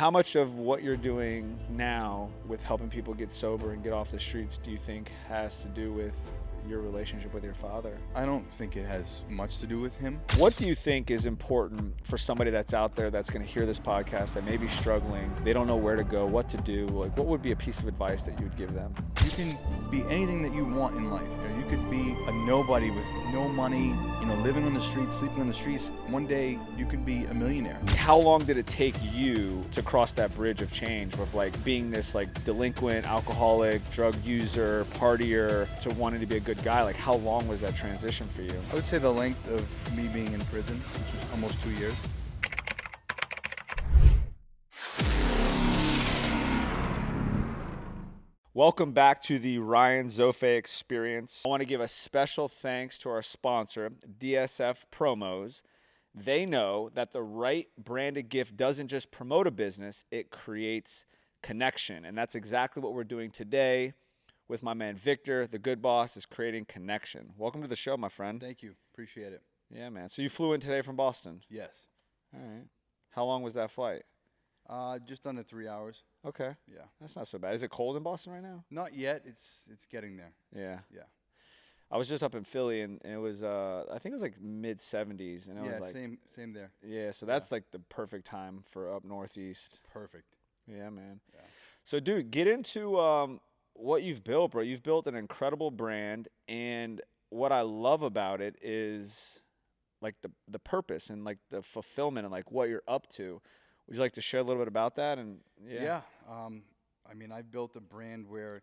How much of what you're doing now with helping people get sober and get off the streets do you think has to do with your relationship with your father? I don't think it has much to do with him. What do you think is important for somebody that's out there that's going to hear this podcast that may be struggling, they don't know where to go, what to do? Like, what would be a piece of advice that you would give them? You can be anything that you want in life. You could be a nobody with no money, living on the streets, sleeping on the streets. One day you could be a millionaire. How long did it take you to cross that bridge of change with like being this like delinquent, alcoholic, drug user, partier to wanting to be a good guy? Like, how long was that transition for you? I would say the length of me being in prison, which was almost 2 years. Welcome back to the Ryan Zofay Experience. I want to give a special thanks to our sponsor, DSF Promos. They know that the right branded gift doesn't just promote a business, it creates connection. And that's exactly what we're doing today with my man Victor. The good boss is creating connection. Welcome to the show, my friend. Thank you. Appreciate it. Yeah, man. So you flew in today from Boston? Yes. All right. How long was that flight? Just under 3 hours. Okay. Yeah. That's not so bad. Is it cold in Boston right now? Not yet. It's getting there. Yeah. Yeah. I was just up in Philly, and it was, I think it was like mid-70s. And it was like, same there. Yeah, so that's like the perfect time for up northeast. Perfect. Yeah, man. Yeah. So, dude, get into what you've built, bro. You've built an incredible brand, and what I love about it is like the purpose and like the fulfillment and like what you're up to. Would you like to share a little bit about that? And Yeah. I've built a brand where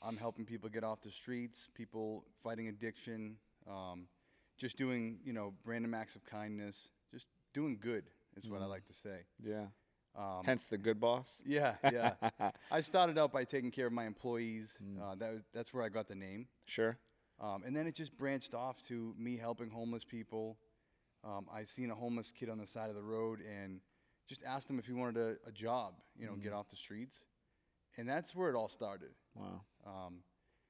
I'm helping people get off the streets, people fighting addiction, just doing, random acts of kindness, just doing good is what I like to say. Yeah. Hence the good boss. Yeah. I started out by taking care of my employees. That's where I got the name. Sure. And then it just branched off to me helping homeless people. I seen a homeless kid on the side of the road and just asked him if he wanted a job, get off the streets. And that's where it all started. Wow.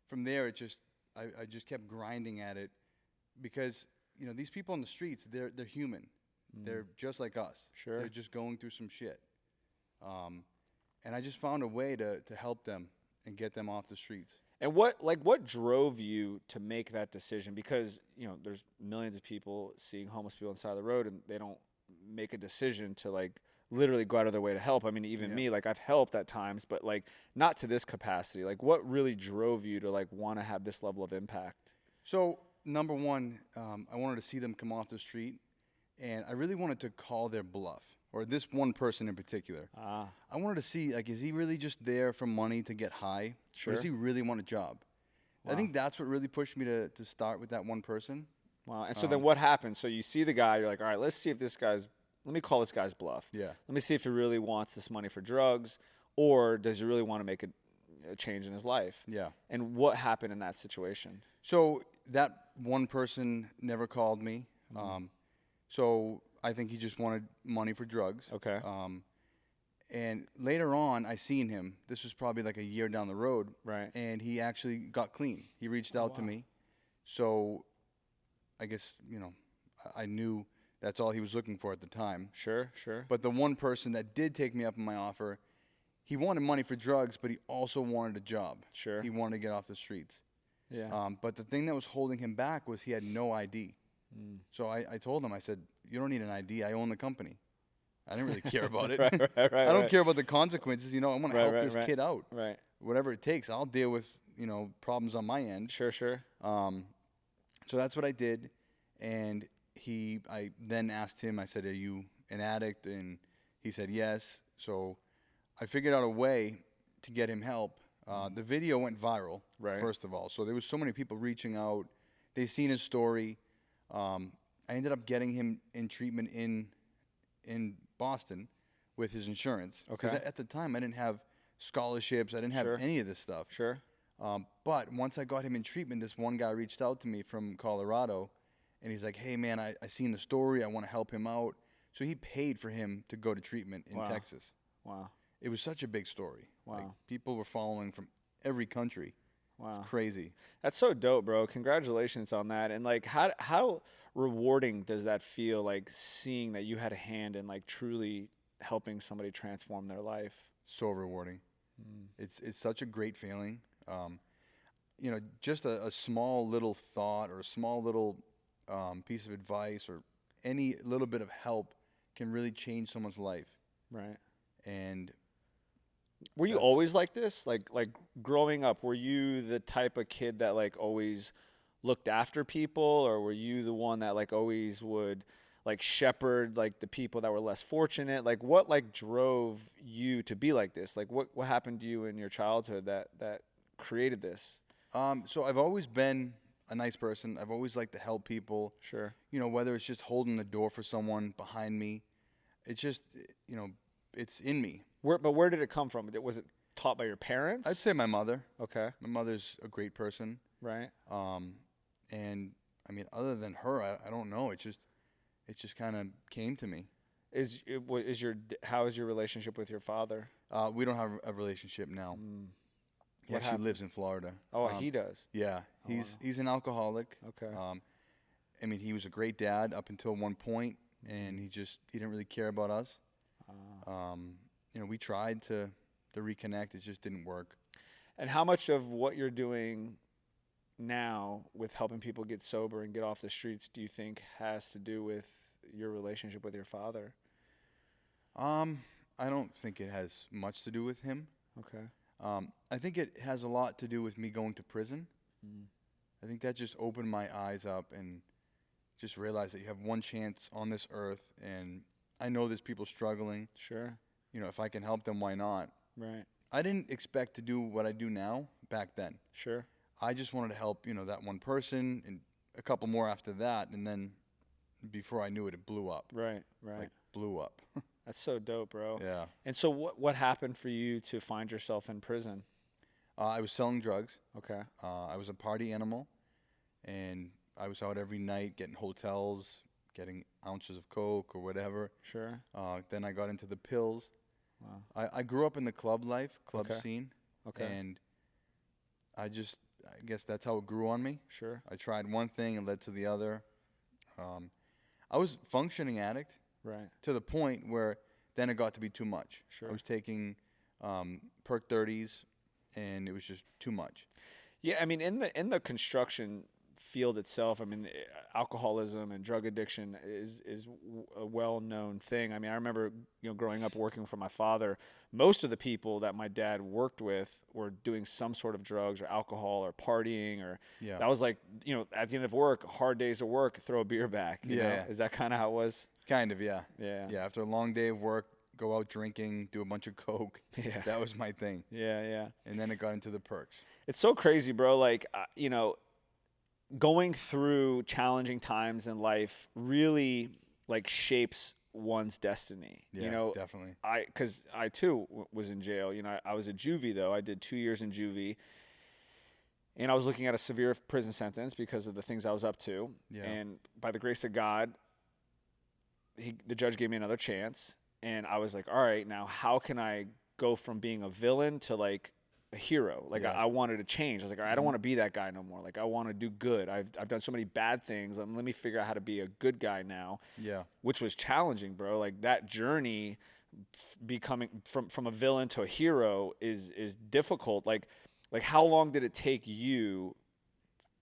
From there, I just kept grinding at it because, these people on the streets, they're human. They're just like us. Sure. They're just going through some shit. And I just found a way to help them and get them off the streets. And what drove you to make that decision? Because, there's millions of people seeing homeless people on the side of the road and they don't make a decision to like literally go out of their way to help. I mean, even me, like I've helped at times, but like not to this capacity. Like what really drove you to like want to have this level of impact? So number one, I wanted to see them come off the street and I really wanted to call their bluff, or this one person in particular. I wanted to see, like, is he really just there for money to get high? Sure. Or does he really want a job? Wow. I think that's what really pushed me to start with that one person. Wow. And so then what happens? So you see the guy, you're like, all right, let's see if let me call this guy's bluff. Yeah. Let me see if he really wants this money for drugs, or does he really want to make a change in his life? Yeah. And what happened in that situation? So that one person never called me. So I think he just wanted money for drugs. Okay. And later on, I seen him. This was probably like a year down the road. Right. And he actually got clean. He reached out to me. So I guess, I knew that's all he was looking for at the time. Sure. But the one person that did take me up on my offer, he wanted money for drugs, but he also wanted a job. Sure. He wanted to get off the streets. Yeah. But the thing that was holding him back was he had no ID. So I told him, I said, you don't need an ID. I own the company. I didn't really care about it. right, I don't care about the consequences. I want to help this kid out. Right. Whatever it takes, I'll deal with, problems on my end. Sure. So that's what I did. And I then asked him, I said, are you an addict? And he said, yes. So I figured out a way to get him help. The video went viral, first of all. So there was so many people reaching out. They seen his story. I ended up getting him in treatment in Boston with his insurance. Okay. Because at the time, I didn't have scholarships. I didn't have any of this stuff. Sure. But once I got him in treatment, this one guy reached out to me from Colorado. And he's like, hey, man, I seen the story. I want to help him out. So he paid for him to go to treatment in Texas. Wow. It was such a big story. Wow. Like, people were following from every country. Wow. It's crazy. That's so dope, bro. Congratulations on that. And like, how rewarding does that feel, like seeing that you had a hand in like truly helping somebody transform their life. So rewarding. It's such a great feeling. Just a small little thought or a small little piece of advice or any little bit of help can really change someone's life. Right. And were you always like this? Like growing up, were you the type of kid that like always looked after people, or were you the one that like always would like shepherd like the people that were less fortunate? Like what like drove you to be like this? Like what happened to you in your childhood that created this? So I've always been a nice person. I've always liked to help people. Sure. Whether it's just holding the door for someone behind me, it's just, it's in me. Where did it come from? Was it taught by your parents? I'd say my mother. Okay. My mother's a great person. Right. And I mean, other than her, I don't know. It just kind of came to me. How is your relationship with your father? We don't have a relationship now. He actually lives in Florida. Oh, he does. Yeah, he's an alcoholic. Okay. I mean, he was a great dad up until one point, and he didn't really care about us. We tried to reconnect. It just didn't work. And how much of what you're doing now with helping people get sober and get off the streets do you think has to do with your relationship with your father? I don't think it has much to do with him. Okay. I think it has a lot to do with me going to prison. I think that just opened my eyes up and just realized that you have one chance on this earth, and I know there's people struggling. Sure. If I can help them, why not? Right. I didn't expect to do what I do now back then. Sure. I just wanted to help, that one person and a couple more after that, and then before I knew it, it blew up. Right. Like, blew up. That's so dope, bro. Yeah. And so what happened for you to find yourself in prison? I was selling drugs. Okay. I was a party animal, and I was out every night getting hotels, getting ounces of coke or whatever. Sure. Then I got into the pills. Wow. I grew up in the club Okay. scene. Okay. And I guess that's how it grew on me. Sure. I tried one thing and led to the other. I was functioning addict. Right. To the point where then it got to be too much. Sure. I was taking perk 30s, and it was just too much. Yeah, I mean, in the construction field itself, I mean, alcoholism and drug addiction is a well-known thing. I mean, I remember, growing up working for my father, most of the people that my dad worked with were doing some sort of drugs or alcohol or partying, or that was like, at the end of work, hard days of work, throw a beer back. You know? Is that kind of how it was? Kind of, yeah. Yeah. Yeah, after a long day of work, go out drinking, do a bunch of coke. Yeah. That was my thing. Yeah. And then it got into the perks. It's so crazy, bro. Like, going through challenging times in life really like shapes one's destiny. Yeah, definitely. Because I too was in jail. I was a juvie though. I did 2 years in juvie, and I was looking at a severe prison sentence because of the things I was up to. Yeah. And by the grace of God, the judge gave me another chance, and I was like, all right, now how can I go from being a villain to like a hero? Like I wanted to change. I was like, all right, I don't want to be that guy no more. Like I want to do good. I've done so many bad things. Let me figure out how to be a good guy now. Yeah. Which was challenging, bro. Like that journey becoming from a villain to a hero is difficult. Like how long did it take you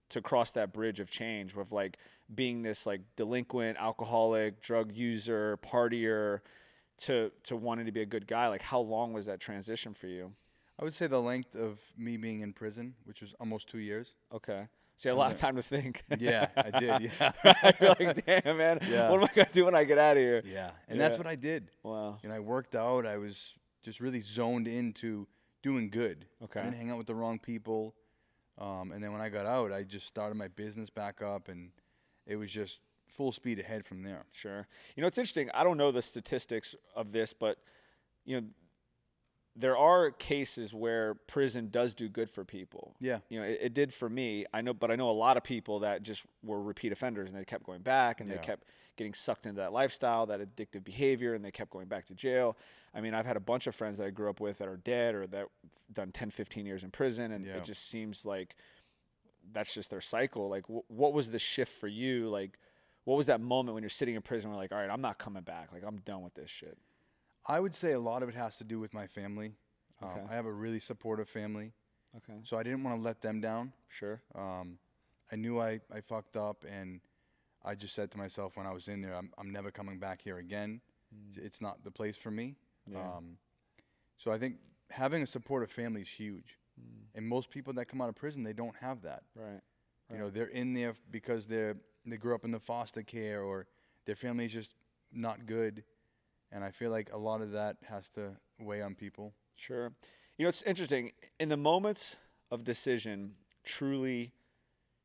to cross that bridge of change with like being this like delinquent, alcoholic, drug user, partier to wanting to be a good guy? Like how long was that transition for you? I would say the length of me being in prison, which was almost 2 years. Okay. So you had a lot of time to think. Yeah, I did. Yeah. You're like, damn, man. Yeah. What am I going to do when I get out of here? Yeah. And that's what I did. Wow. I worked out. I was just really zoned into doing good. Okay. I didn't hang out with the wrong people. And then when I got out, I just started my business back up, and it was just full speed ahead from there. Sure. It's interesting. I don't know the statistics of this, but, there are cases where prison does do good for people. Yeah. It did for me. I know a lot of people that just were repeat offenders, and they kept going back, and they kept getting sucked into that lifestyle, that addictive behavior, and they kept going back to jail. I mean, I've had a bunch of friends that I grew up with that are dead or that done 10, 15 years in prison, and it just seems like that's just their cycle. Like, what was the shift for you? Like, what was that moment when you're sitting in prison where you're like, all right, I'm not coming back. Like, I'm done with this shit? I would say a lot of it has to do with my family. Okay. I have a really supportive family, Okay. so I didn't want to let them down. Sure. I knew I fucked up, and I just said to myself when I was in there, I'm never coming back here again. It's not the place for me. Yeah. So I think having a supportive family is huge. And most people that come out of prison, they don't have that. Right. You know, they're in there because they grew up in the foster care, or their family is just not good. And I feel like a lot of that has to weigh on people. Sure. You know, it's interesting. In the moments of decision, truly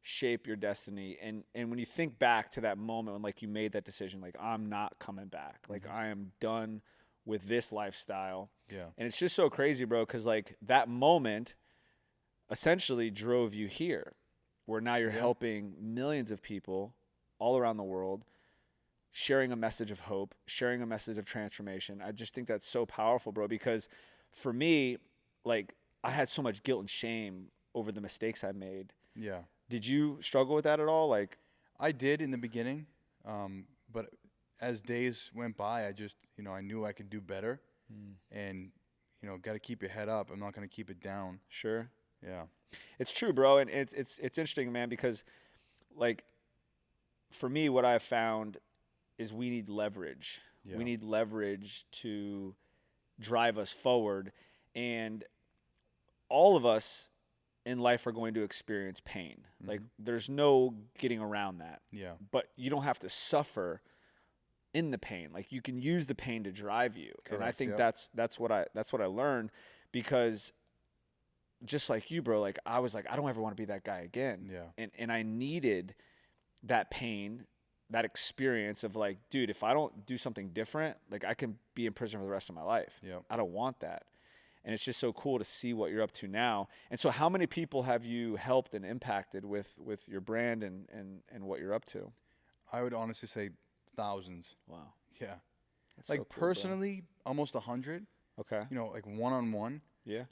shape your destiny. And when you think back to that moment when, like, you made that decision, like, I'm not coming back. Like, I am done with this lifestyle. Yeah. And it's just so crazy, bro, because, like, that moment essentially drove you here, where now you're helping millions of people all around the world, sharing a message of hope, sharing a message of transformation. I just think that's so powerful, bro, because for me, like, I had so much guilt and shame over the mistakes I made. Yeah. Did you struggle with that at all? Like, I did in the beginning, but as days went by, I just, I knew I could do better, and, got to keep your head up. I'm not going to keep it down. sure. Yeah. It's true, bro, and it's interesting, man, because, like, for me, what I've found is we need leverage. Yeah. We need leverage to drive us forward, and all of us in life are going to experience pain. Like, there's no getting around that. Yeah. But you don't have to suffer in the pain. Like, you can use the pain to drive you. And I Correct, think yeah. that's what I learned, because just like you, bro, like, I was like, I don't ever want to be that guy again. Yeah. And I needed that pain, that experience of, like, dude, if I don't do something different, like, I can be in prison for the rest of my life. Yeah. I don't want that. And it's just so cool to see what you're up to now. And so how many people have you helped and impacted with your brand and what you're up to? I would honestly say thousands. Wow. Yeah. That's Like, so cool, bro. personally, almost 100, Okay. like one-on-one. Yeah.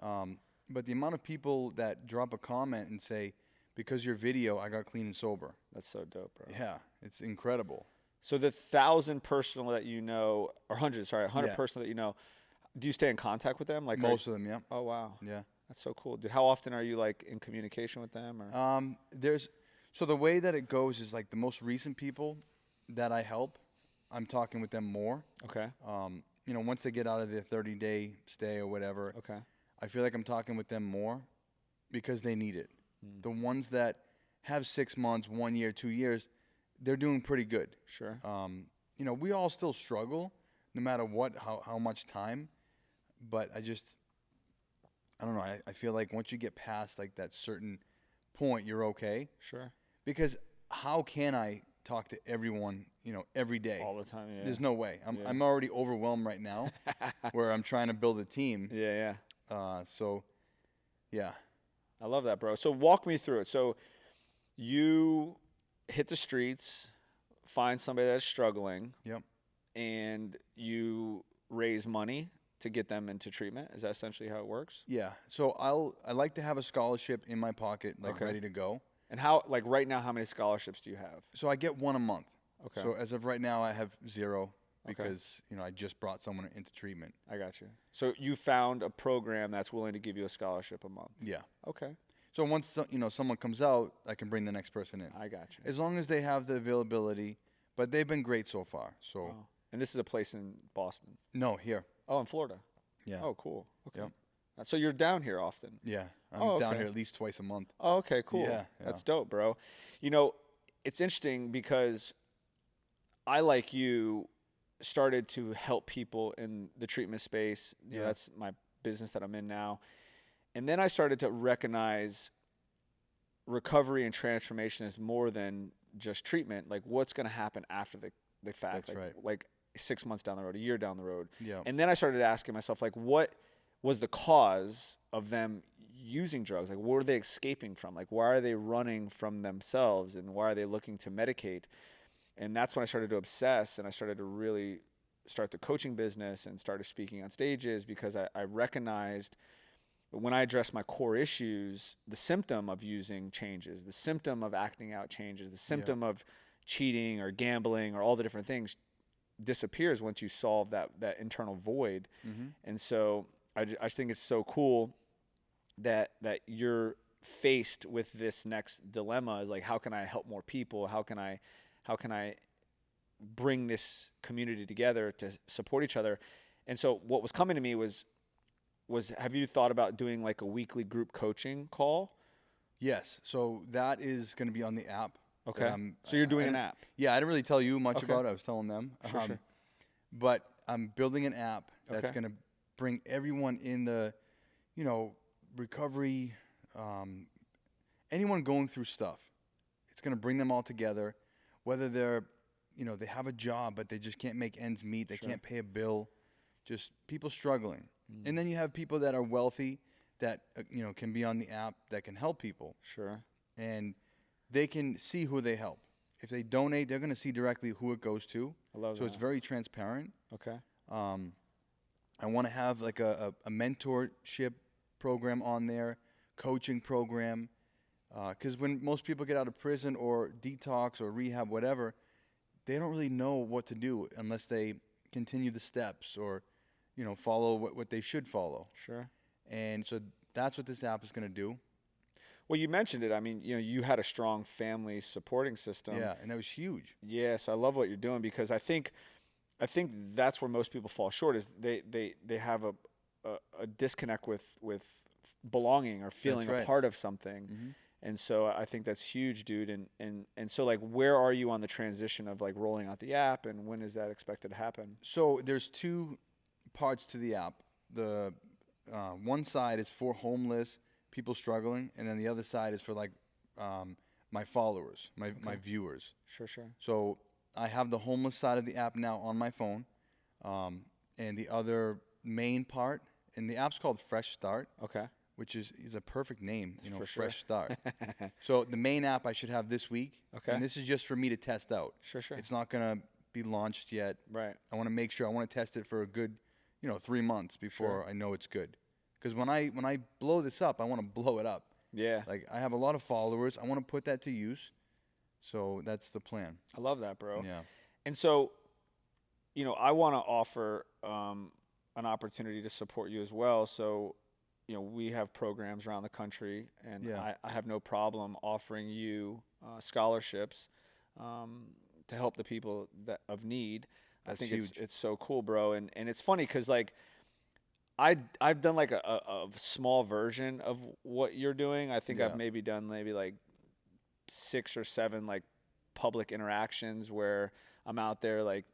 But the amount of people that drop a comment and say, because your video, I got clean and sober. That's so dope, bro. Yeah. It's incredible. So the 1,000 personal that you know, or 100 Yeah. personal that you know, do you stay in contact with them? Like, Most of them, yeah. oh, wow. Yeah. That's so cool. Dude, how often are you, like, in communication with them? Or So the way that it goes is, like, the most recent people that I help, I'm talking with them more. Okay. Once they get out of their 30-day stay or whatever, Okay. I feel like I'm talking with them more because they need it. The ones that have 6 months, 1 year, 2 years, they're doing pretty good. Sure. We all still struggle no matter what, how much time, but I don't know. I feel like once you get past, like, that certain point, you're okay. Sure. Because how can I talk to everyone, every day? All the time. Yeah. There's no way. Yeah. I'm already overwhelmed right now where I'm trying to build a team. Yeah. So, yeah. I love that, bro. So walk me through it. So you hit the streets, find somebody that's struggling. Yep. And you raise money to get them into treatment. Is that essentially how it works? Yeah. So I like to have a scholarship in my pocket, like, Okay. ready to go. And how, like, right now, how many scholarships do you have? So I get one a month. Okay. So as of right now, I have 0 Okay. because, I just brought someone into treatment. I got you. So you found a program that's willing to give you a scholarship a month. Yeah. Okay. So once, someone comes out, I can bring the next person in. I got you. As long as they have the availability, but they've been great so far. So Wow. And this is a place in Boston. no, here. Oh, in Florida. Yeah. Oh, cool. Okay. Yep. So you're down here often. Yeah. I'm Oh, down okay. here at least twice a month. Oh, okay, cool. Yeah, That's dope, bro. It's interesting because I, like you, started to help people in the treatment space. Yeah. That's my business that I'm in now. And then I started to recognize recovery and transformation is more than just treatment. Like, what's going to happen after the fact? That's right. Like 6 months down the road, a year down the road. Yeah. And then I started asking myself, like, what was the cause of them using drugs? Like, what were they escaping from? Like, why are they running from themselves, and why are they looking to medicate? And that's when I started to obsess, and I started to really start the coaching business and started speaking on stages, because I recognized when I address my core issues, the symptom of using changes, the symptom of acting out changes, the symptom of cheating or gambling or all the different things disappears once you solve that internal void. Mm-hmm. And so I just think it's so cool that you're faced with this next dilemma, is like, how can I help more people? How can I bring this community together to support each other? And so what was coming to me was have you thought about doing like a weekly group coaching call? Yes. So that is going to be on the app. Okay. So you're doing an app. Yeah, I didn't really tell you much Okay. about it. I was telling them. Sure. But I'm building an app that's Okay. going to bring everyone in the, recovery, anyone going through stuff. It's going to bring them all together, whether they're, they have a job, but they just can't make ends meet. They can't pay a bill, just people struggling. And then you have people that are wealthy that, can be on the app that can help people. Sure. And they can see who they help. If they donate, they're going to see directly who it goes to. I love so that. it's very transparent. Okay. I want to have like a mentorship program on there, coaching program. Because when most people get out of prison or detox or rehab, whatever, they don't really know what to do unless they continue the steps or, follow what they should follow. Sure. And so that's what this app is going to do. Well, you mentioned it. I mean, you had a strong family supporting system. Yeah, and that was huge. Yeah, so I love what you're doing, because I think that's where most people fall short, is they have a disconnect with belonging or feeling a part of something. Mm-hmm. And so I think that's huge, dude. And so, like, where are you on the transition of like rolling out the app, and when is that expected to happen? So there's two parts to the app. The one side is for homeless people struggling, and then the other side is for like my followers, my viewers. Sure. So I have the homeless side of the app now on my phone, and the other main part, and the app's called Fresh Start. Okay. Which is a perfect name, For Fresh sure. Start. So the main app I should have this week. Okay. And this is just for me to test out. Sure. It's not going to be launched yet. Right. I want to make sure, I want to test it for a good, 3 months before I know it's good. Because when I blow this up, I want to blow it up. Yeah. Like, I have a lot of followers. I want to put that to use. So that's the plan. I love that, bro. Yeah. And so, I want to offer an opportunity to support you as well. So, we have programs around the country, and I have no problem offering you scholarships to help the people that of need. That's I think huge. it's so cool, bro. And it's funny because, like, I've done like a small version of what you're doing. I think I've maybe done like 6 or 7 like public interactions where I'm out there, like,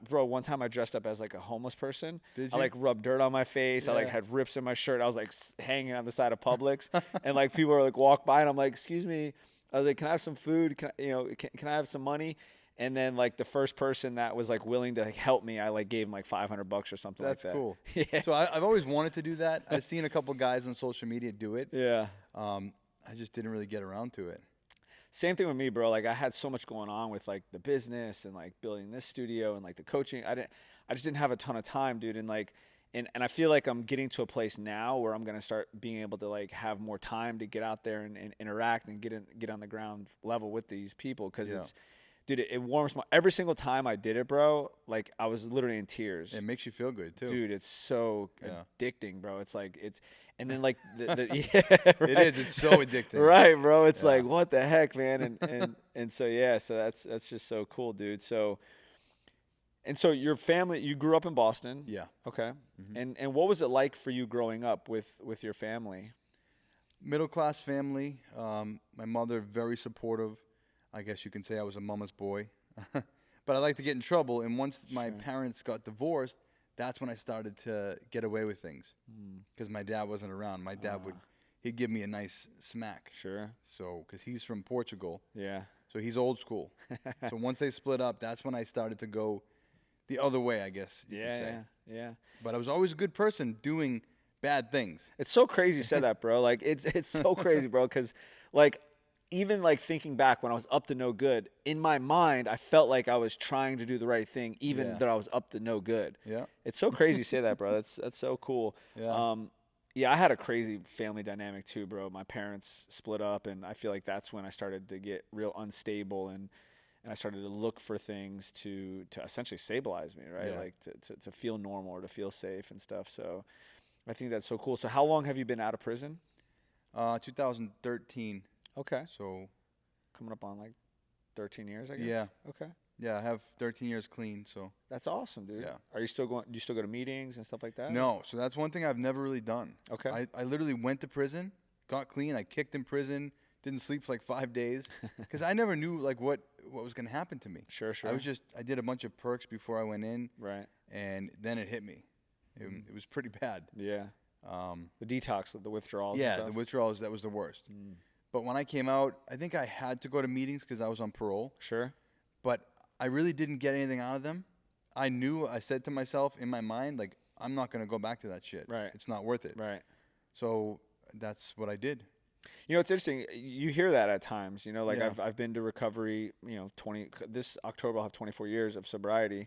bro, one time I dressed up as like a homeless person. Did I you? like rubbed dirt on my face. I like had rips in my shirt. I was like hanging on the side of Publix, and like people were like walk by, and I'm like, excuse me. I was like, can I have some food? Can I have some money? And then like the first person that was like willing to like, help me, I like gave him like $500 or something like that. That's cool. Yeah. So I've always wanted to do that. I've seen a couple guys on social media do it. Yeah. I just didn't really get around to it. Same thing with me, bro. Like, I had so much going on with like the business and like building this studio and like the coaching. I just didn't have a ton of time, dude. And like, and I feel like I'm getting to a place now where I'm going to start being able to like have more time to get out there and interact and get on the ground level with these people. Cause dude, it warms every single time I did it, bro. Like, I was literally in tears. It makes you feel good too. Dude, it's so addicting, bro. It's like, and then like right. It is. It's so addicting. Right, bro. It's like, what the heck, man? And so so that's just so cool, dude. So your family, you grew up in Boston. Yeah. Okay. Mm-hmm. And what was it like for you growing up with your family? Middle class family. My mother very supportive. I guess you can say I was a mama's boy. But I like to get in trouble, and once my parents got divorced, that's when I started to get away with things. Because my dad wasn't around. My dad he'd give me a nice smack. Sure. So, because he's from Portugal. Yeah. So he's old school. So once they split up, that's when I started to go the other way, I guess you could say. Yeah. But I was always a good person doing bad things. It's so crazy you said that, bro. Like, it's so crazy, bro, because like, even like thinking back when I was up to no good, in my mind, I felt like I was trying to do the right thing, even that I was up to no good. Yeah. It's so crazy you say that, bro. That's so cool. Yeah. Yeah, I had a crazy family dynamic too, bro. My parents split up, and I feel like that's when I started to get real unstable, and and I started to look for things to essentially stabilize me, right? Yeah. Like to feel normal or to feel safe and stuff. So I think that's so cool. So how long have you been out of prison? 2013. Okay. So Coming up on like 13 years, I guess. yeah, Okay. yeah, I have 13 years clean. So That's awesome, dude. yeah. Are you still going? Do you still go to meetings and stuff like that? No, so that's one thing I've never really done. Okay. I literally went to prison, got clean. I kicked in prison, didn't sleep for like 5 days because I never knew like what was gonna happen to me. Sure. I did a bunch of perks before I went in, Right. and then it hit me. It was pretty bad. Yeah. Um, The detox, the withdrawals. yeah, and the stuff. withdrawals, that was the worst. But when I came out, I think I had to go to meetings because I was on parole. Sure. But I really didn't get anything out of them. I said to myself in my mind, like, I'm not going to go back to that shit. Right. It's not worth it. Right. So that's what I did. You know, it's interesting. You hear that at times. You know, like Yeah. I've been to recovery. You know, this October I'll have 24 years of sobriety.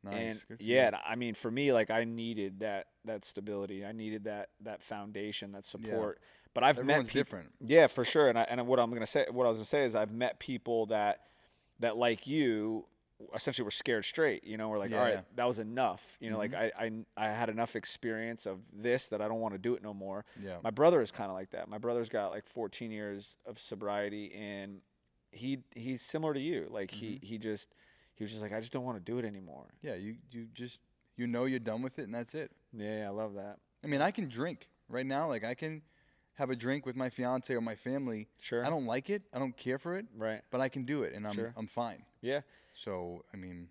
Nice. And Good for yeah, you. I mean, for me, like I needed that stability. I needed that foundation, that support. But I've Everyone's met people. different. Yeah, for sure. And what I was gonna say is I've met people that like you essentially were scared straight. You know, we're like, all right, Yeah. that was enough. You know, like Mm-hmm. I had enough experience of this that I don't want to do it no more. Yeah. My brother is kind of like that. My brother's got like 14 years of sobriety, and he's similar to you. Like Mm-hmm. he was just like, I just don't want to do it anymore. Yeah. You just, you're done with it and that's it. Yeah, I love that. I mean, I can drink right now. Like, I can have a drink with my fiance or my family. Sure. I don't like it. I don't care for it. Right. But I can do it, and Sure. I'm fine. Yeah. So, I mean,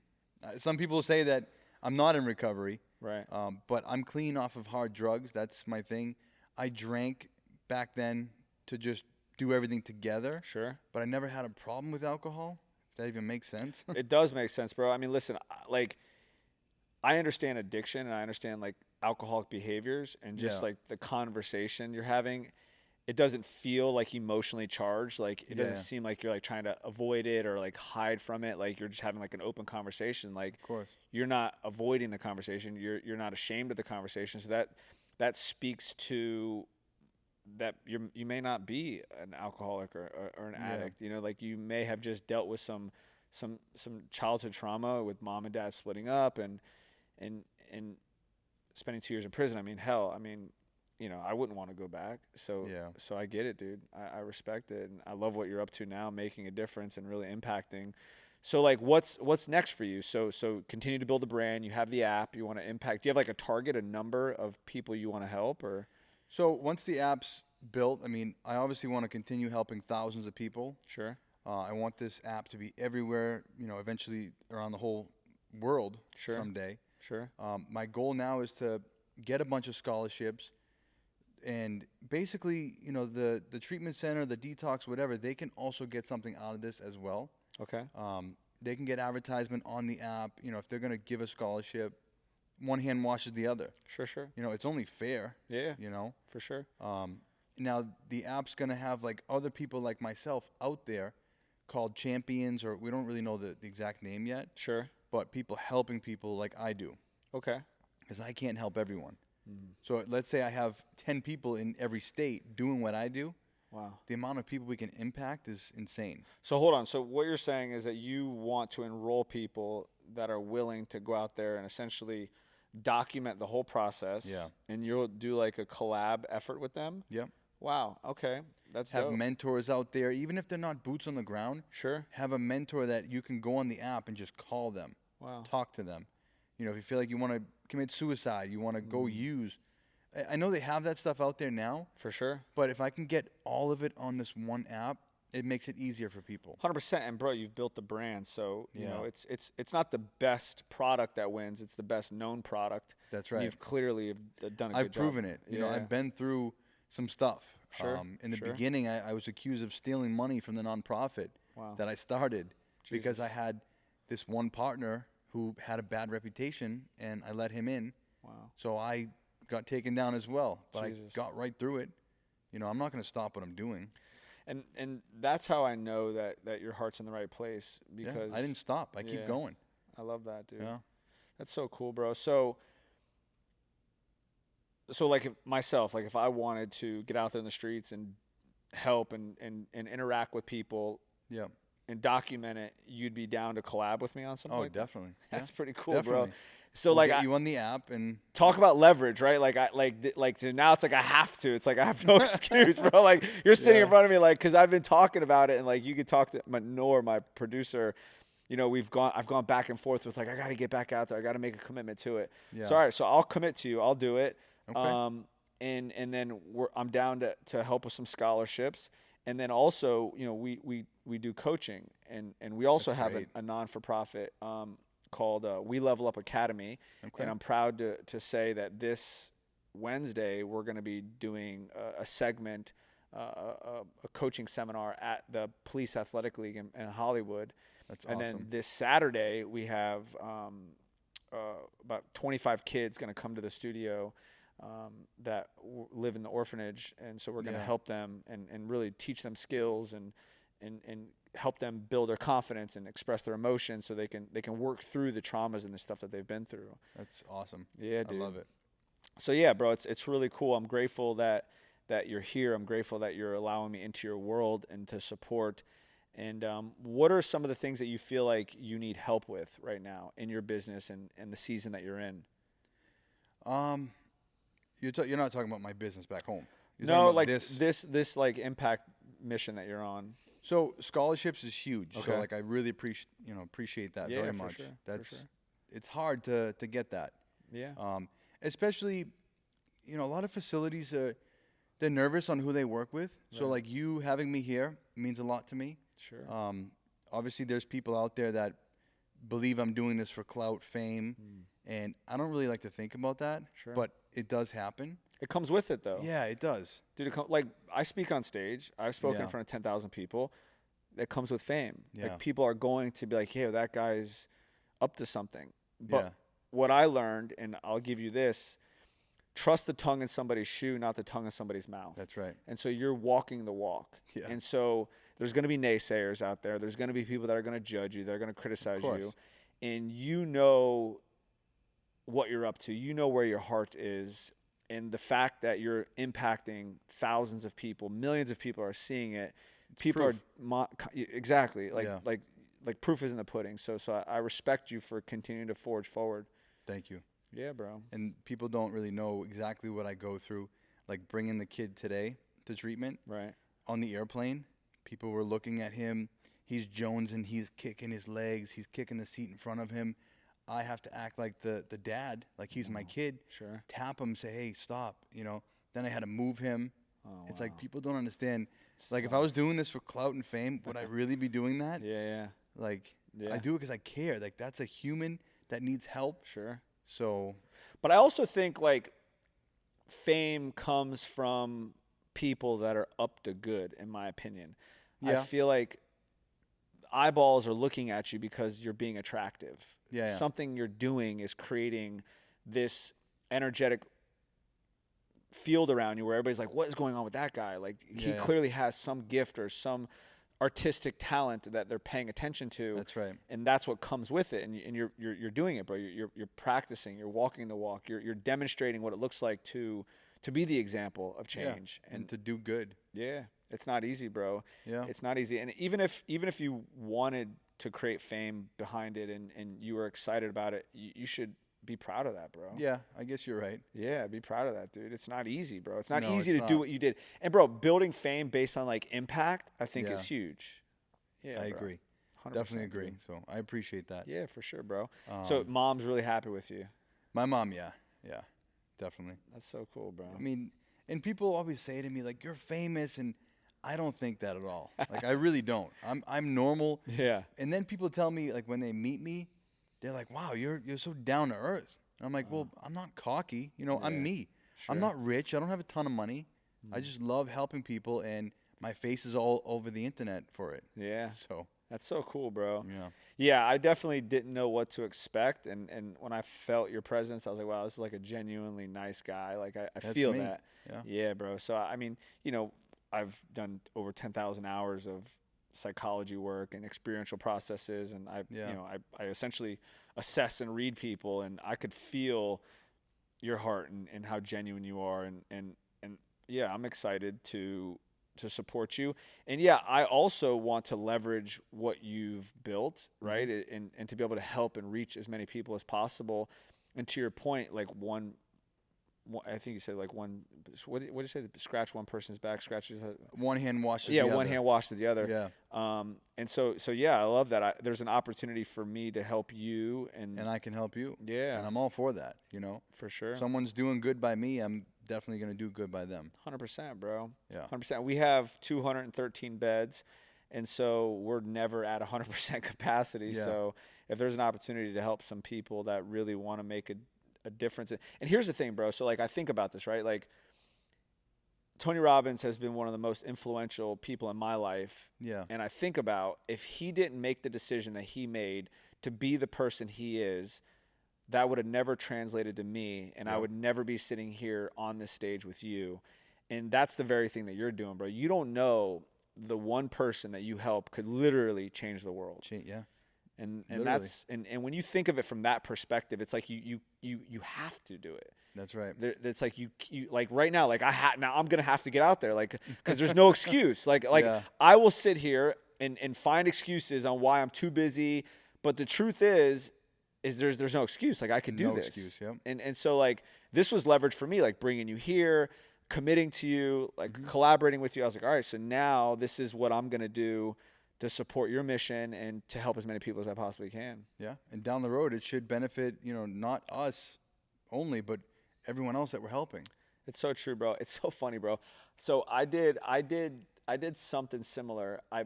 some people say that I'm not in recovery, Right. but I'm clean off of hard drugs. That's my thing. I drank back then to just do everything together, Sure. but I never had a problem with alcohol. If that even makes sense. It does make sense, bro. I mean, listen, like I understand addiction and I understand like alcoholic behaviors and just Yeah. like the conversation you're having. It doesn't feel like emotionally charged. Like it doesn't Yeah. seem like you're like trying to avoid it or like hide from it. Like you're just having like an open conversation. Like Of course. you're not avoiding the conversation. You're not ashamed of the conversation. So that speaks to that you may not be an alcoholic or an Yeah. addict. You know, like you may have just dealt with some childhood trauma with mom and dad splitting up and spending 2 years in prison. I mean, hell, I mean, you know, I wouldn't want to go back. So Yeah. so I get it, dude. I respect it, and I love what you're up to now, making a difference and really impacting. So like, what's next for you? So continue to build a brand. You have the app. You want to impact. Do you have like a target, a number of people you want to help, or So once the app's built, I mean, I obviously want to continue helping thousands of people. sure, I want this app to be everywhere, eventually around the whole world Sure. someday. sure, My goal now is to get a bunch of scholarships, and basically, the treatment center, the detox, whatever, they can also get something out of this as well. okay, They can get advertisement on the app. If they're going to give a scholarship, one hand washes the other. sure, It's only fair. yeah, You for sure, know. Now the app's going to have like other people like myself out there called champions, or we don't really know the exact name yet, sure, but people helping people like I do, okay, because I can't help everyone. So let's say I have 10 people in every state doing what I do. wow. The amount of people we can impact is insane. So hold on. So what you're saying is that you want to enroll people that are willing to go out there and essentially document the whole process. Yeah. And you'll do like a collab effort with them. Yep. Wow. Okay. That's Have dope. mentors out there, even if they're not boots on the ground. Sure. Have a mentor that you can go on the app and just call them, Wow. talk to them. If you feel like you want to commit suicide, you want to go use. I know they have that stuff out there now, For sure. but if I can get all of it on this one app, it makes it easier for people. 100%. And bro, you've built the brand. So, you know, Yeah. it's not the best product that wins. It's the best known product. That's right. You've clearly done a good I've job. proven it. I've been through some stuff. Sure, In the sure. beginning, I was accused of stealing money from the nonprofit Wow. that I started because Jesus. I had this one partner who had a bad reputation, and I let him in. Wow. So I got taken down as well, but Jesus. I got right through it. I'm not going to stop what I'm doing. And that's how I know that your heart's in the right place, because I didn't stop. I Yeah. keep going. I love that, dude. Yeah. That's so cool, bro. So like if I wanted to get out there in the streets and help and interact with people, Yeah. and document it, you'd be down to collab with me on something Oh, like that? definitely. That's Yeah, pretty cool, definitely. bro. So We'll like get you on the app and talk about leverage, right? So now it's like I have to. It's like I have no excuse, bro. Like you're sitting in Yeah. front of me, like because I've been talking about it, and like you could talk to my producer. You know, I've gone back and forth with like I got to get back out there. I got to make a commitment to it. Yeah. So all right, so I'll commit to you. I'll do it. Okay. And then I'm down to help with some scholarships. And then also, you know, we do coaching, and we also That's have great. a non-for-profit called We Level Up Academy. Okay. And I'm proud to say that this Wednesday we're going to be doing a segment, a coaching seminar at the Police Athletic League in Hollywood. That's And awesome. then this Saturday we have about 25 kids going to come to the studio that live in the orphanage, and so we're going to Yeah. help them and really teach them skills and help them build their confidence and express their emotions so they can work through the traumas and the stuff that they've been through. That's awesome. Yeah, dude. I love it. So yeah, bro, it's really cool. I'm grateful that you're here. I'm grateful that you're allowing me into your world and to support. And what are some of the things that you feel like you need help with right now in your business and the season that you're in? You're not talking about my business back home. You're No, talking about like this. this like impact mission that you're on. So scholarships is huge. Okay. So like I really appreciate that Yeah, very for much. sure, for That's sure. it's hard to get that. Yeah. Especially, a lot of facilities they're nervous on who they work with. So Right. like you having me here means a lot to me. Sure. Obviously there's people out there that believe I'm doing this for clout, fame, and I don't really like to think about that. Sure. But it does happen. It comes with it though. Yeah, it does. Dude, like I speak on stage. I've spoken Yeah. in front of 10,000 people. That comes with fame. Yeah. Like people are going to be like, "Hey, that guy's up to something." But Yeah. what I learned, and I'll give you this: trust the tongue in somebody's shoe, not the tongue in somebody's mouth. That's right. And so you're walking the walk. Yeah. And so there's going to be naysayers out there. There's going to be people that are going to judge you. They're going to criticize course. you. And you know what you're up to. You know where your heart is. And the fact that you're impacting thousands of people, millions of people are seeing it. People proof. are exactly Yeah. like proof is in the pudding. So I respect you for continuing to forge forward. Thank you. Yeah, bro. And people don't really know exactly what I go through. Like bringing the kid today to treatment Right. on the airplane, people were looking at him. He's jonesing. He's kicking his legs. He's kicking the seat in front of him. I have to act like the dad, like he's my kid. Sure. Tap him, say, hey, stop. Then I had to move him. Oh, It's wow. like people don't understand. It's Like if tough. I was doing this for clout and fame, would I really be doing that? Yeah. Like Yeah. I do it because I care. Like that's a human that needs help. Sure. So But I also think like fame comes from people that are up to good, in my opinion. I Yeah. feel like eyeballs are looking at you because you're being attractive. Yeah. Something you're doing is creating this energetic field around you where everybody's like, what is going on with that guy? Like he Yeah. clearly has some gift or some artistic talent that they're paying attention to. That's right. And that's what comes with it. And you're doing it, bro. You're practicing. You're walking the walk. You're demonstrating what it looks like to be the example of change. Yeah. And to do good. Yeah, it's not easy, bro. Yeah. It's not easy. And even if you wanted to create fame behind it and you were excited about it, you should be proud of that, bro. Yeah, I guess you're right. Yeah, be proud of that, dude. It's not easy, bro. It's not No, easy it's to do not. what you did. And bro, building fame based on like impact, I think Yeah. is huge. Yeah, I bro. agree. 100%, Definitely agree. dude. So I appreciate that. Yeah, for sure, bro. So mom's really happy with you. My mom, yeah, definitely. That's so cool, bro. I mean, and people always say to me like, "You're famous," and I don't think that at all. Like I really don't. I'm normal. Yeah. And then people tell me like when they meet me, they're like, "Wow, you're so down to earth." And I'm like, "Well, I'm not cocky. Yeah. I'm me. Sure. I'm not rich. I don't have a ton of money. I just love helping people, and my face is all over the internet for it." Yeah. So That's so cool, bro. yeah, Yeah, I definitely didn't know what to expect. And when I felt your presence, I was like, wow, this is like a genuinely nice guy. Like, I That's feel me. that. Yeah. Yeah, bro. So, I mean, I've done over 10,000 hours of psychology work and experiential processes. And I essentially assess and read people. And I could feel your heart and how genuine you are. And yeah, I'm excited to to support you. And yeah, I also want to leverage what you've built, right? And to be able to help and reach as many people as possible. And to your point, like I think you said like what did you say? Scratch one person's back, scratches. One hand washes the Yeah, other. one hand washes the other. Yeah. And so yeah, I love that. There's an opportunity for me to help you, and I can help you. Yeah. And I'm all for that, you know. For sure. Someone's doing good by me, I'm definitely going to do good by them. 100%, bro. Yeah. 100%. We have 213 beds, and so we're never at 100% capacity. Yeah. So if there's an opportunity to help some people that really want to make a difference. And here's the thing, bro. So like I think about this, right? Like Tony Robbins has been one of the most influential people in my life. Yeah. And I think about if he didn't make the decision that he made to be the person he is, that would have never translated to me, and I would never be sitting here on this stage with you. And that's the very thing that you're doing, bro. You don't know the one person that you help could literally change the world. Yeah. And Literally. that's and when you think of it from that perspective, it's like you have to do it. That's right. It's like you like right now, like now I'm gonna have to get out there, like because there's no excuse. Like I will sit here and find excuses on why I'm too busy, but the truth is there's no excuse. Like I could do this. Excuse, yep. And so like this was leverage for me, like bringing you here, committing to you, like collaborating with you. I was like, all right, so now this is what I'm gonna do to support your mission and to help as many people as I possibly can. Yeah. And down the road, it should benefit, you know, not us only, but everyone else that we're helping. It's so true, bro. It's so funny, bro. So I did something similar. I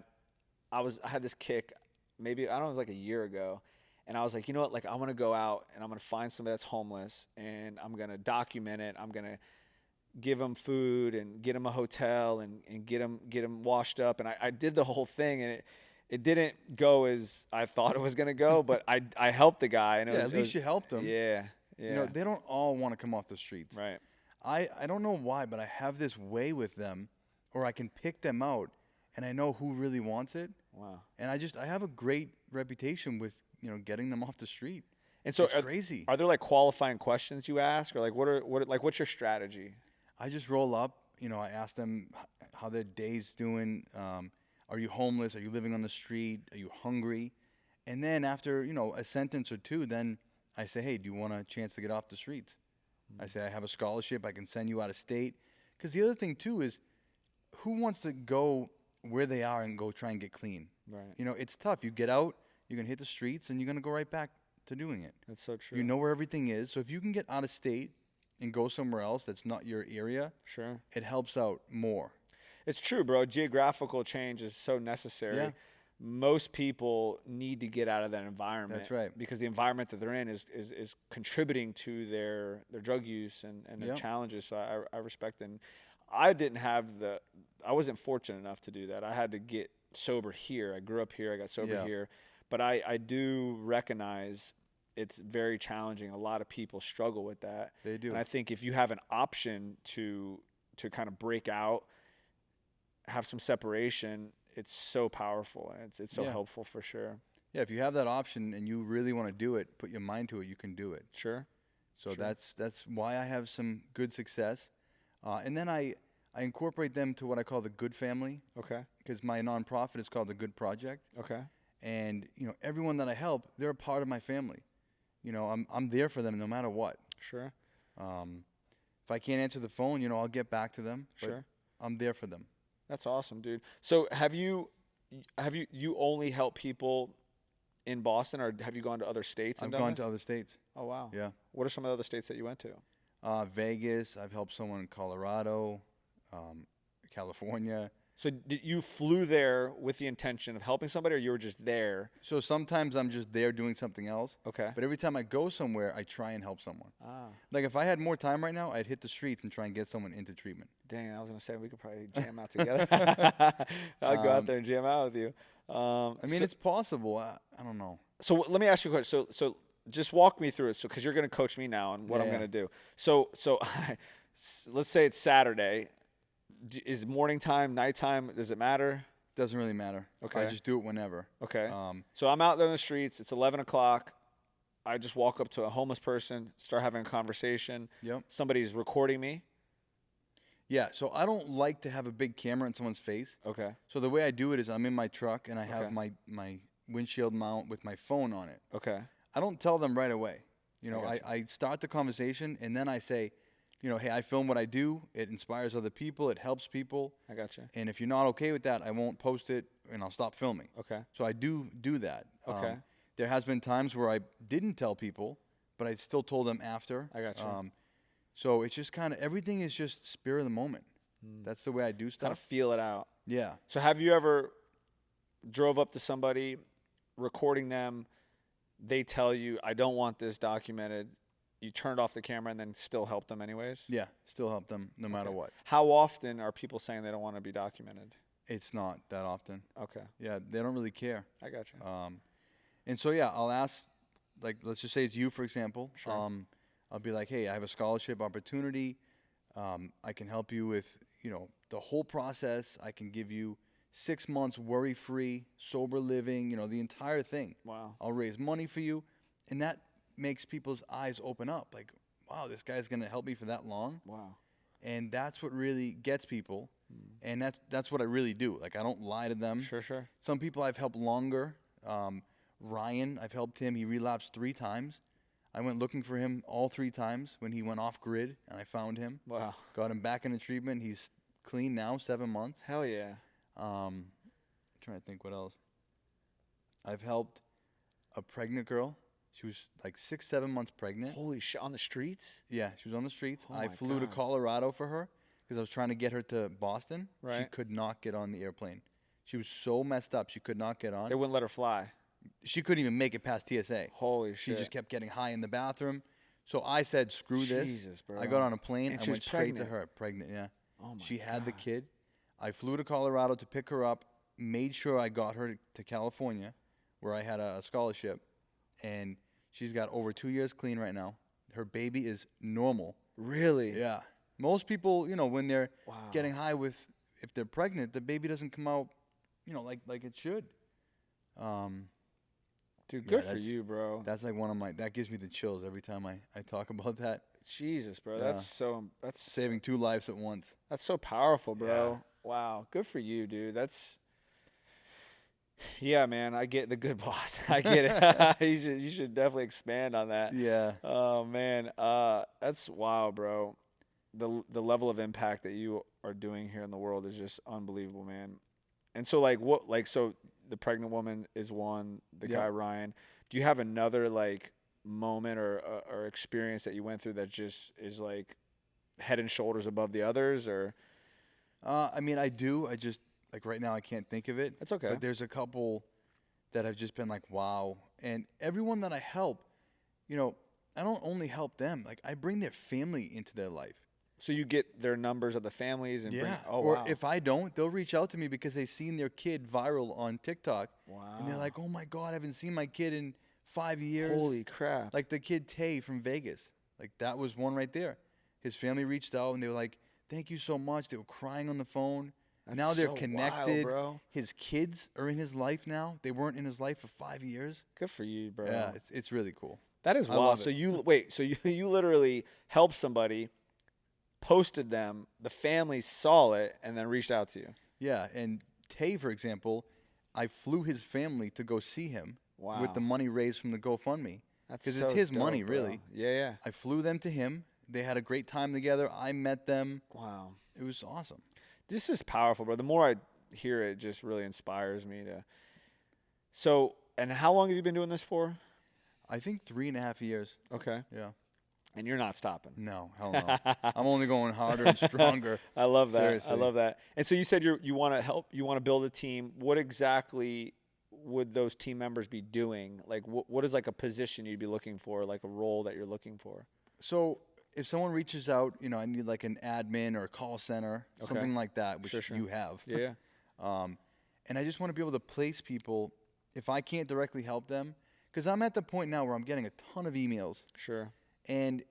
had this kick, maybe, I don't know, it was like a year ago. And I was like, you know what? Like, I want to go out and I'm going to find somebody that's homeless and I'm going to document it. I'm going to give them food and get them a hotel and get them washed up. And I did the whole thing, and it didn't go as I thought it was going to go, but I helped the guy. And at least you helped them. Yeah. Yeah. You know, they don't all want to come off the streets. Right. I don't know why, but I have this way with them, or I can pick them out, and I know who really wants it. Wow. And I have a great reputation with, you know, getting them off the street. And so it's crazy. Are there like qualifying questions you ask, or like what's your strategy? I just roll up, you know, I ask them how their day's doing. Are you homeless? Are you living on the street? Are you hungry? And then after, you know, a sentence or two, then I say, hey, do you want a chance to get off the streets? I say, I have a scholarship. I can send you out of state. Because the other thing, too, is who wants to go where they are and go try and get clean? Right. You know, it's tough. You get out, you're going to hit the streets, and you're going to go right back to doing it. That's so true. You know where everything is. So if you can get out of state and go somewhere else that's not your area, sure, it helps out more. It's true, bro. Geographical change is so necessary. Yeah. Most people need to get out of that environment. That's right. Because the environment that they're in is contributing to their drug use and their challenges. So I respect them. I wasn't fortunate enough to do that. I had to get sober here. I grew up here. I got sober here. But I do recognize it's very challenging. A lot of people struggle with that. They do. And I think if you have an option to kind of break out, have some separation, it's so powerful, and it's so helpful for sure. Yeah, if you have that option and you really want to do it, put your mind to it, you can do it. Sure. So that's why I have some good success. And then I incorporate them to what I call the good family. Okay. Because my nonprofit is called the Good Project. Okay. And, you know, everyone that I help, they're a part of my family. You know, I'm there for them no matter what. Sure. If I can't answer the phone, you know, I'll get back to them. Sure. I'm there for them. That's awesome, dude. So have you only helped people in Boston, or have you gone to other states? I've gone to other states. Oh, wow. Yeah. What are some of the other states that you went to? Vegas. I've helped someone in Colorado, California. So you flew there with the intention of helping somebody, or you were just there? So sometimes I'm just there doing something else. Okay. But every time I go somewhere, I try and help someone. Ah. Like if I had more time right now, I'd hit the streets and try and get someone into treatment. Dang, I was going to say we could probably jam out together. I'll go out there and jam out with you. I mean, it's possible. I don't know. So let me ask you a question. So just walk me through it. So because you're going to coach me now on what I'm going to do. So let's say it's Saturday. Is morning time, nighttime? Does it matter? Doesn't really matter. Okay. I just do it whenever. Okay. So I'm out there in the streets. It's 11 o'clock. I just walk up to a homeless person, start having a conversation. Yep. Somebody's recording me. Yeah, so I don't like to have a big camera in someone's face. Okay. So the way I do it is I'm in my truck and I have Okay. my windshield mount with my phone on it. Okay. I don't tell them right away. You know, gotcha. I start the conversation and then I say, you know, hey, I film what I do. It inspires other people. It helps people. I gotcha. And if you're not okay with that, I won't post it and I'll stop filming. Okay. So I do that. Okay. There has been times where I didn't tell people, but I still told them after. I gotcha. So it's just kind of, everything is just spur of the moment. That's the way I do Kind stuff. of feel it out. Yeah. So have you ever drove up to somebody, recording them, they tell you, I don't want this documented, you turned off the camera and then still help them anyways? Yeah. Still help them no matter Okay. what. How often are people saying they don't want to be documented? It's not that often. Okay. Yeah. They don't really care. I gotcha. And so, yeah, I'll ask, like, let's just say it's you, for example. Sure. I'll be like, hey, I have a scholarship opportunity. I can help you with, you know, the whole process. I can give you 6 months worry-free, sober living, you know, the entire thing. Wow. I'll raise money for you. And that makes people's eyes open up. Like, wow, this guy's going to help me for that long. Wow. And that's what really gets people. And that's what I really do. Like, I don't lie to them. Sure, sure. Some people I've helped longer. Ryan, I've helped him. He relapsed 3 times. I went looking for him all 3 times when he went off grid, and I found him. Wow. Got him back into treatment. He's clean now, 7 months. Hell yeah. Trying to think what else. I've helped a pregnant girl. She was like 6, 7 months pregnant. Holy shit. On the streets? Yeah, she was on the streets. Oh I my flew to God. Colorado for her because I was trying to get her to Boston. She Right. could not get on the airplane. She was so messed up, she could not get on. They wouldn't let her fly. She couldn't even make it past TSA. Holy She shit. just kept getting high in the bathroom. So I said, screw this. Jesus, bro. I got on a plane. And I she was went straight pregnant. to her. Pregnant, yeah. Oh my She had the God. kid. I flew to Colorado to pick her up, made sure I got her to California where I had a scholarship. And she's got over 2 years clean right now. Her baby is normal. Really? Yeah. Most people, you know, when they're Wow. getting high with, if they're pregnant, the baby doesn't come out, you know, like it should. Dude, Yeah, good for that's- you, bro. That's like one of my, that gives me the chills every time I talk about that. Jesus, bro. Yeah. That's Saving 2 lives at once. That's so powerful, bro. Yeah. Wow. Good for you, dude. Yeah, man. I get the good boss. I get it. You should definitely expand on that. Yeah. Oh man. That's wow, bro. The level of impact that you are doing here in the world is just unbelievable, man. And so so the pregnant woman is one, the Yeah. guy Ryan. Do you have another like moment or experience that you went through that just is like head and shoulders above the others, or? I mean, I do. I just, like right now I can't think of it. That's okay. But there's a couple that have just been like, wow. And everyone that I help, you know, I don't only help them. Like, I bring their family into their life. So you get their numbers of the families and bring. Oh or wow. if I don't, they'll reach out to me because they've seen their kid viral on TikTok. Wow. And they're like, oh my God, I haven't seen my kid in 5 years. Holy crap. Like the kid Tay from Vegas. Like, that was one right there. His family reached out and they were like, thank you so much. They were crying on the phone. That's Now they're so wild, connected. bro. His kids are in his life now. They weren't in his life for 5 years. Good for you, bro. Yeah, it's really cool. That is I wild. love So it. you literally helped somebody, posted them, the family saw it, and then reached out to you. Yeah, and Tay, for example, I flew his family to go see him with the Wow. money raised from the GoFundMe. That's 'Cause so it's his dope, money, bro. really. Yeah, yeah. I flew them to him. They had a great time together. I met them. Wow. It was awesome. This is powerful, bro. The more I hear it, just really inspires me to. So, and how long have you been doing this for? I think 3.5 years. Okay. Yeah. And you're not stopping. No, hell no. I'm only going harder and stronger. I love that. Seriously. I love that. And so you said you want to help, you want to build a team. What exactly would those team members be doing? Like, what is like a position you'd be looking for, like a role that you're looking for? So if someone reaches out, you know, I need like an admin or a call center, Okay. something like that, which Sure. you have. Yeah. And I just want to be able to place people if I can't directly help them. Because I'm at the point now where I'm getting a ton of emails. Sure. And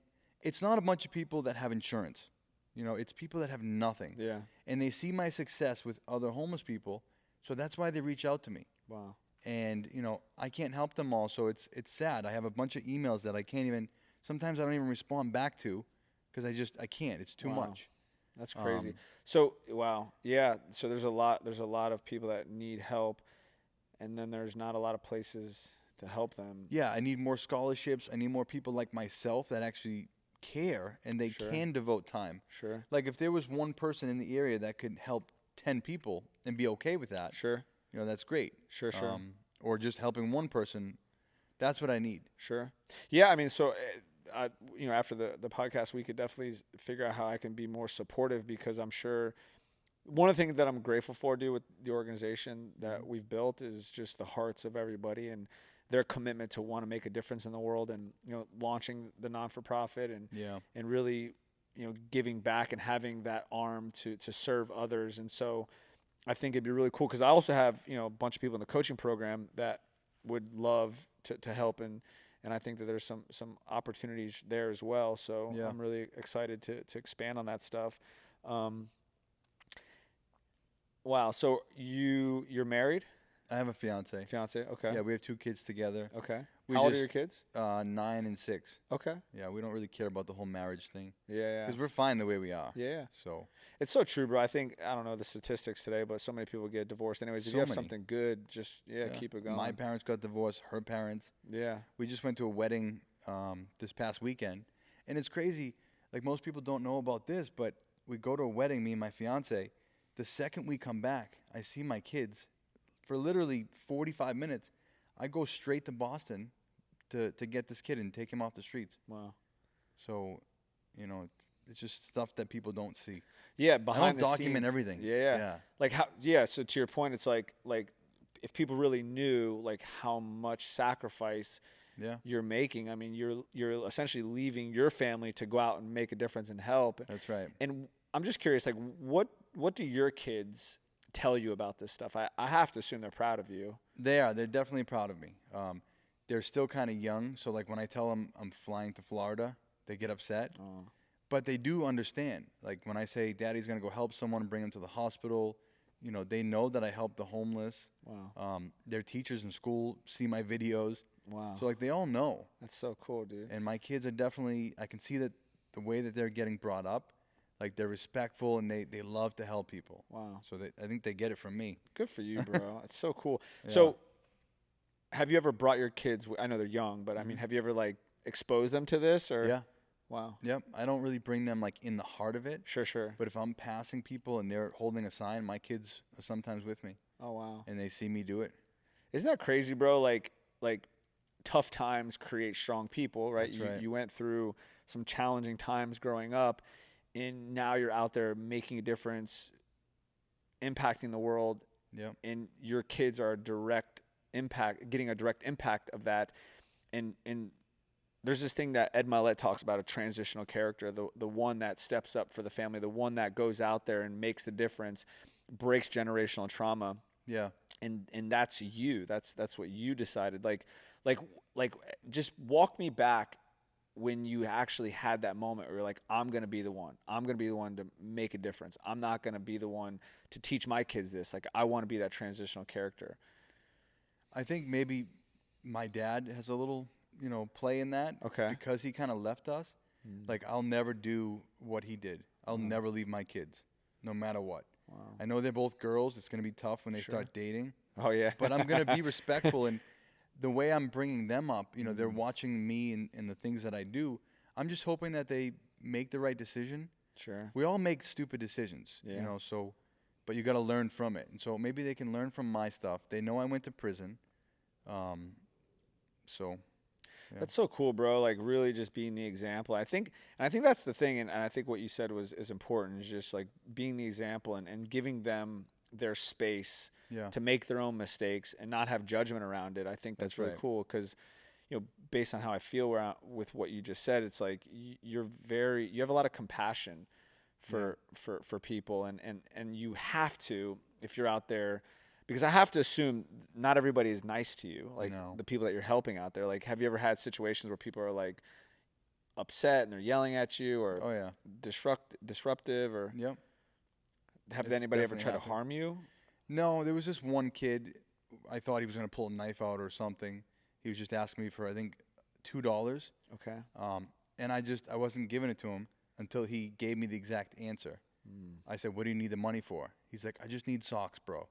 it's not a bunch of people that have insurance. You know, it's people that have nothing. Yeah. And they see my success with other homeless people. So that's why they reach out to me. Wow. And, you know, I can't help them all. So it's sad. I have a bunch of emails that I can't even, sometimes I don't even respond back to because I can't. It's too Wow. much. That's crazy. So wow, yeah. So there's a lot. There's a lot of people that need help, and then there's not a lot of places to help them. Yeah, I need more scholarships. I need more people like myself that actually care and they Sure. can devote time. Sure. Like if there was one person in the area that could help 10 people and be okay with that, Sure. that's great. Sure. Sure. Or just helping one person, that's what I need. Sure. Yeah. I mean, so, after the podcast, we could definitely figure out how I can be more supportive, because I'm sure one of the things that I'm grateful for, with the organization that we've built, is just the hearts of everybody and their commitment to want to make a difference in the world, and, launching the non-for-profit and, Yeah. and really, giving back and having that arm to serve others. And so I think it'd be really cool, because I also have, a bunch of people in the coaching program that would love to help, and I think that there's some opportunities there as well. So Yeah. I'm really excited to expand on that stuff. Wow. So you're married? I have a fiance. Fiance? Okay. Yeah, we have 2 kids together. Okay. We How old are just- your kids? 9 and 6. Okay. Yeah, we don't really care about the whole marriage thing Yeah. because we're fine the way we are. Yeah. So It's so true, bro. I think, I don't know the statistics today, but so many people get divorced anyways. If So you have many. something good, just keep it going. my parents got divorced. Her parents. Yeah. We just went to a wedding this past weekend, and it's crazy. Like most people don't know about this, but we go to a wedding, me and my fiance. The second we come back, I see my kids for literally 45 minutes. I go straight to Boston to get this kid and take him off the streets. Wow. So, it's just stuff that people don't see. Yeah. I Behind don't the document scenes. everything. Yeah. Like how? Yeah. So to your point, it's like if people really knew like how much sacrifice Yeah. you're making. I mean, you're essentially leaving your family to go out and make a difference and help. That's right. And I'm just curious, like, what do your kids tell you about this stuff? I have to assume they're proud of you. They are. They're definitely proud of me. They're still kind of young, so like when I tell them I'm flying to Florida, they get upset. Oh. But they do understand. Like when I say Daddy's gonna go help someone and bring him to the hospital, they know that I help the homeless. Wow. Their teachers in school see my videos, Wow. so like they all know. That's so cool, dude. And my kids are definitely. I can see that the way that they're getting brought up, like they're respectful and they love to help people. Wow. So I think they get it from me. Good for you, bro. It's so cool. Yeah. So, have you ever brought your kids? I know they're young, but I mean, have you ever like exposed them to this? Or Yeah. Wow. Yep. I don't really bring them like in the heart of it. Sure. But if I'm passing people and they're holding a sign, my kids are sometimes with me Oh wow. and they see me do it. Isn't that crazy, bro? Like tough times create strong people, right? That's right. You went through some challenging times growing up, and now you're out there making a difference, impacting the world, Yep. and your kids are getting a direct impact of that. And there's this thing that Ed Milet talks about, a transitional character, the one that steps up for the family, the one that goes out there and makes the difference, breaks generational trauma. Yeah. And that's you. That's what you decided. Like just walk me back when you actually had that moment where you're like, I'm going to be the one. I'm going to be the one to make a difference. I'm not going to be the one to teach my kids this. Like, I want to be that transitional character. I think maybe my dad has a little, play in that. Okay. Because he kind of left us. Like, I'll never do what he did. I'll never leave my kids, no matter what. Wow. I know they're both girls. It's going to be tough when they Sure. start dating. Oh, yeah. But I'm going to be respectful. And the way I'm bringing them up, they're watching me and the things that I do. I'm just hoping that they make the right decision. Sure. We all make stupid decisions, Yeah. but you got to learn from it. And so maybe they can learn from my stuff. They know I went to prison. Yeah. That's so cool, bro. Like, really just being the example. I think that's the thing. And I think what you said is important, is just like being the example and giving them their space Yeah. to make their own mistakes and not have judgment around it. I think that's really right. cool, because, based on how I feel with what you just said, it's like you have a lot of compassion for people, and you have to, if you're out there, because I have to assume not everybody is nice to you, like No. the people that you're helping out there. Like, have you ever had situations where people are like upset and they're yelling at you, or Oh, yeah. disruptive, or Yep. have It's anybody ever definitely tried to happened. harm you? No, there was this one kid. I thought he was going to pull a knife out or something. He was just asking me for, I think, $2. Okay. And I wasn't giving it to him until he gave me the exact answer. I said, what do you need the money for? He's like, I just need socks, bro.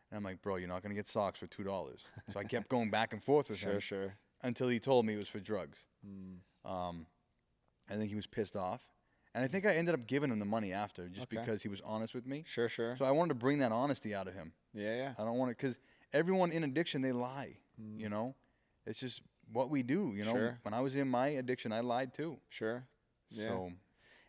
And I'm like, bro, you're not going to get socks for $2. So I kept going back and forth with him Sure. until he told me it was for drugs. I think he was pissed off. And I think I ended up giving him the money after just because he was honest with me. Sure. So I wanted to bring that honesty out of him. Yeah. I don't want to, because everyone in addiction, they lie, you know? It's just what we do, you know? Sure. When I was in my addiction, I lied too. Sure. Yeah. So,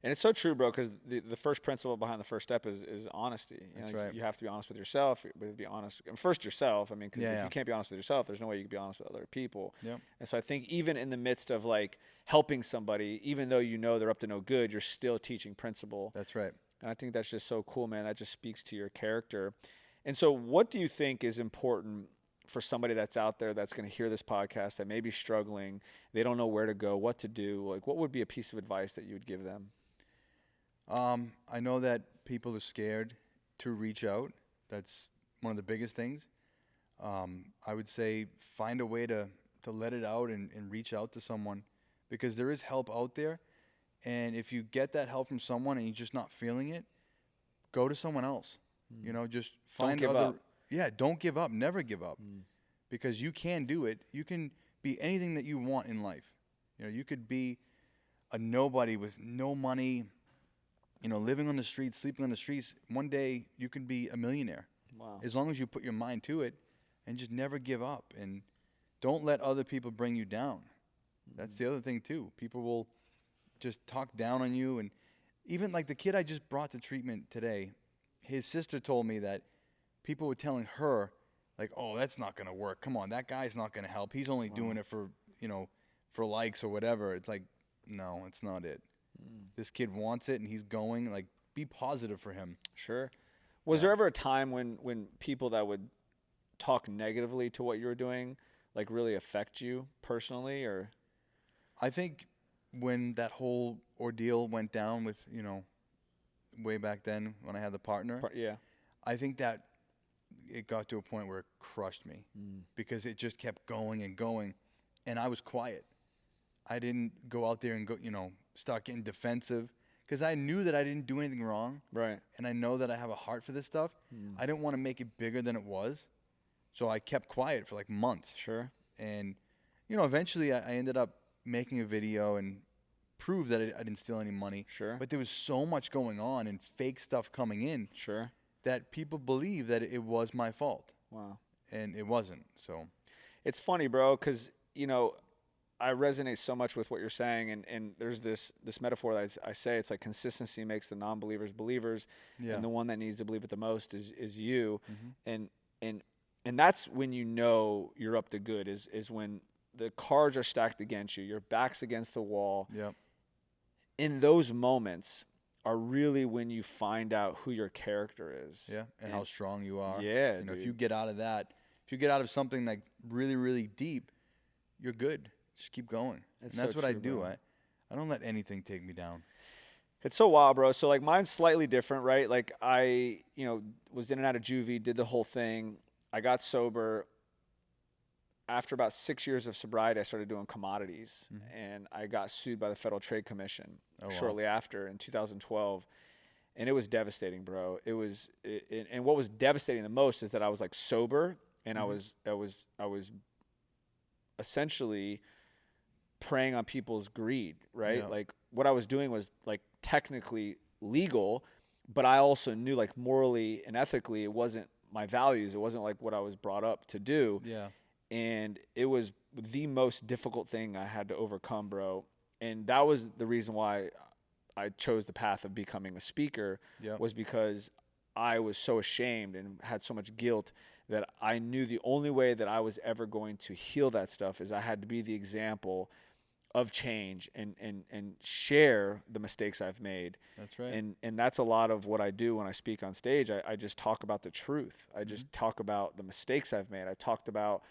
and it's so true, bro, because the first principle behind the first step is honesty. That's know, right. You have to be honest with yourself. You have to be honest, and first yourself. I mean, because if you can't be honest with yourself, there's no way you can be honest with other people. Yep. And so I think even in the midst of like helping somebody, even though you know they're up to no good, you're still teaching principle. That's right. And I think that's just so cool, man. That just speaks to your character. And so what do you think is important for somebody that's out there that's going to hear this podcast that may be struggling, they don't know where to go, what to do? Like, what would be a piece of advice that you would give them? I know that people are scared to reach out. That's one of the biggest things. I would say find a way to let it out and reach out to someone, because there is help out there. And if you get that help from someone and you're just not feeling it, go to someone else. You know, just find Don't give other. up. Yeah, don't give up. Never give up, because you can do it. You can be anything that you want in life. You know, you could be a nobody with no money, you know, living on the streets, sleeping on the streets. One day you could be a millionaire. Wow. As long as you put your mind to it and just never give up, and don't let other people bring you down. That's the other thing too. People will just talk down on you. And even like the kid I just brought to treatment today, his sister told me that people were telling her, like, oh, that's not going to work. Come on, that guy's not going to help. He's only doing it for, you know, for likes or whatever. It's like, no, it's not it. This kid wants it and he's going. Like, be positive for him. Sure. Was there ever a time when people that would talk negatively to what you were doing, like, really affect you personally? Or I think when that whole ordeal went down with, you know, way back then when I had the partner, yeah. I think that it got to a point where it crushed me because it just kept going and going, and I was quiet. I didn't go out there and go, you know, start getting defensive, because I knew that I didn't do anything wrong. Right. And I know that I have a heart for this stuff. I didn't want to make it bigger than it was. So I kept quiet for like months. Sure. And, you know, eventually I ended up making a video and proved that I didn't steal any money. Sure. But there was so much going on and fake stuff coming in. Sure. That people believe that it was my fault. Wow. And it wasn't. So it's funny, bro, because, you know, I resonate so much with what you're saying, and there's this metaphor that I say. It's like consistency makes the non-believers believers, and the one that needs to believe it the most is you, and that's when you know you're up to good, is when the cards are stacked against you, your back's against the wall. Yep. In those moments are really when you find out who your character is. Yeah, and how strong you are. Yeah, you know, dude. if you get out of that, if you get out of something like really, really deep, you're good. Just keep going. That's and that's so what I true, do. bro. I don't let anything take me down. It's so wild, bro. So like mine's slightly different, right? Like I, you know, was in and out of juvie, did the whole thing. I got sober. After about 6 years of sobriety, I started doing commodities, and I got sued by the Federal Trade Commission shortly after in 2012. And it was devastating, bro. It was, and what was devastating the most is that I was like sober, and I was essentially preying on people's greed, right? Yeah. Like what I was doing was like technically legal, but I also knew like morally and ethically it wasn't my values. It wasn't like what I was brought up to do. Yeah. And it was the most difficult thing I had to overcome, bro. And that was the reason why I chose the path of becoming a speaker, was because I was so ashamed and had so much guilt that I knew the only way that I was ever going to heal that stuff is I had to be the example of change and share the mistakes I've made. That's right. And that's a lot of what I do when I speak on stage. I just talk about the truth. I just talk about the mistakes I've made. I talked about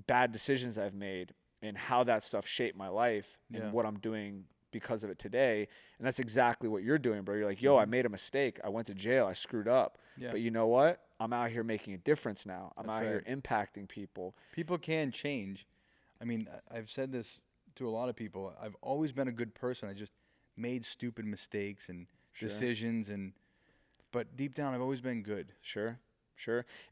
bad decisions I've made and how that stuff shaped my life and what I'm doing because of it today. And that's exactly what you're doing, bro. You're like, yo, I made a mistake. I went to jail. I screwed up. Yeah. But you know what? I'm out here making a difference now. I'm That's out right. here impacting people. People can change. I mean, I've said this to a lot of people. I've always been a good person. I just made stupid mistakes and decisions, and but deep down, I've always been good. Sure.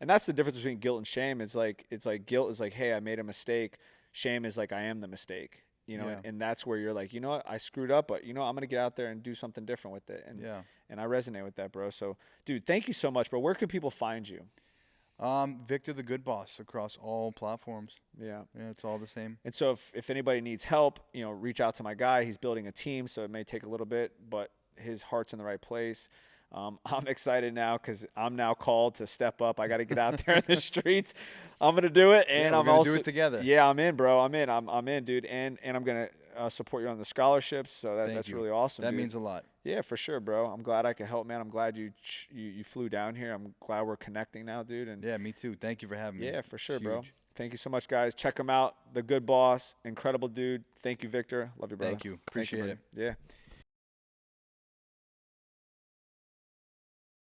And that's the difference between guilt and shame. It's like guilt is like, hey, I made a mistake. Shame is like, I am the mistake. Yeah. And that's where you're like, you know what, I screwed up, but I'm gonna get out there and do something different with it. And I resonate with that, bro. So, dude, thank you so much, bro. Where can people find you? Victor the Good Boss across all platforms. Yeah, it's all the same. And so if anybody needs help, reach out to my guy. He's building a team, so it may take a little bit, but his heart's in the right place. I'm excited now because I'm now called to step up. I got to get out there in the streets. I'm gonna do it, and we're I'm gonna also do it together. Yeah, I'm in, bro. I'm in, dude, and I'm gonna support you on the scholarships. So that's really awesome. That dude. means a lot. Yeah, for sure, bro. I'm glad I could help, man. I'm glad you flew down here. I'm glad we're connecting now, dude. And yeah, me too. Thank you for having me. Yeah, for sure, bro. Thank you so much, guys. Check him out. The Good Boss, incredible dude. Thank you, Victor. Love you, brother. Thank you. Appreciate it. Yeah.